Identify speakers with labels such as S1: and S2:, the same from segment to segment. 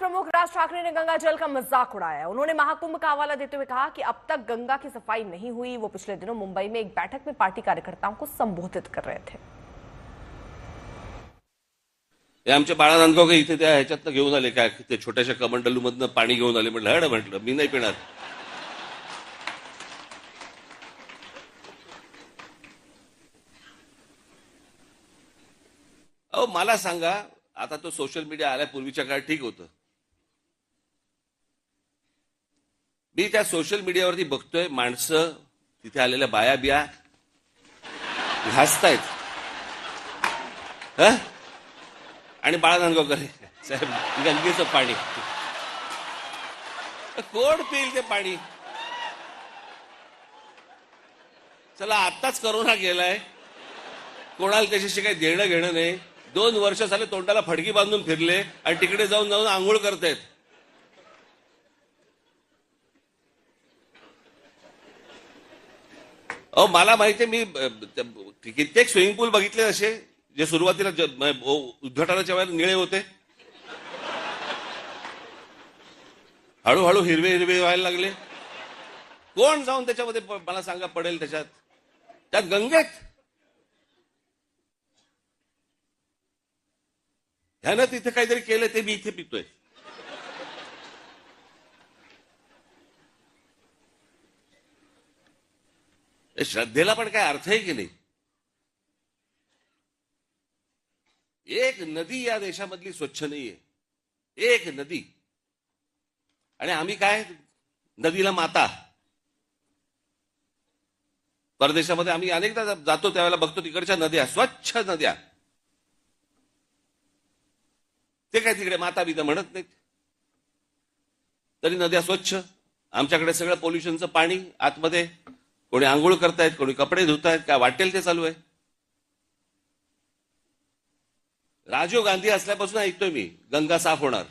S1: प्रमुख राज ठाकरे ने गंगा जल का मजाक उड़ाया। उन्होंने महाकुंभ का हवाला देते हुए कहा कि अब तक गंगा की सफाई नहीं हुई। वो पिछले दिनों मुंबई में एक बैठक में पार्टी कार्यकर्ताओं को संबोधित कर रहे थे।
S2: आमचे बाळा नांदगावकर इथे त्या ह्याच्यातनं घेऊन आले काय ते छोट्याशा कमंडलूमधनं पाणी घेऊन आले. म्हटलं मी नाही पिणार. अहो मला सांगा, आता तो सोशल मीडिया आल्या पूर्वीच्या काळात ठीक होतं. मी त्या सोशल मीडियावरती बघतोय माणसं तिथे आलेल्या बाया बिया घासतायत. आणि बाळा नांदगावकर साहेब गंगेचं पाणी कोण पिईल ते पाणी. चला आत्ताच करोना गेलाय, कोणाला त्याच्याशी काही देणं घेणं नाही. 2 वर्ष झाले तोंडाला फडकी बांधून फिरले आणि तिकडे जाऊन जाऊन आंघोळ करतायत. अहो मला माहितीये, मी कित्येक स्विमिंग पूल बघितले असे जे सुरुवातीला उद्घाटनाच्या वेळेला निळे होते, हळूहळू हिरवे हिरवे व्हायला लागले. कोण जाऊन त्याच्यामध्ये मला सांगा पडेल त्यात गंगेत. ह्यानं तिथे काहीतरी केलं ते मी इथे पितोय. श्रद्धेला पण काय अर्थ आहे की नाही. एक नदी या देशामधली स्वच्छ नाहीये, एक नदी. आणि आम्ही काय नदीला माता. परदेशामध्ये आम्ही अनेकदा जातो त्यावेळेला बघतो तिकडच्या नद्या स्वच्छ नद्या, ते काय तिकडे माता बिता म्हणत नाहीत, तरी नद्या स्वच्छ. आमच्याकडे सगळं पोल्युशनचं पाणी आतमध्ये, कोणी आंघोळ करतायत, कोणी कपडे धुतायत, काय वाटेल ते चालू आहे. राजीव गांधी असल्यापासून ऐकतोय मी गंगा साफ होणार.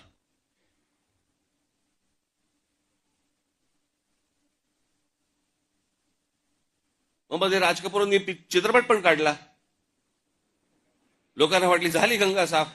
S2: मग मध्ये राज कपूरांनी चित्रपट पण काढला, लोकांना वाटली झाली गंगा साफ.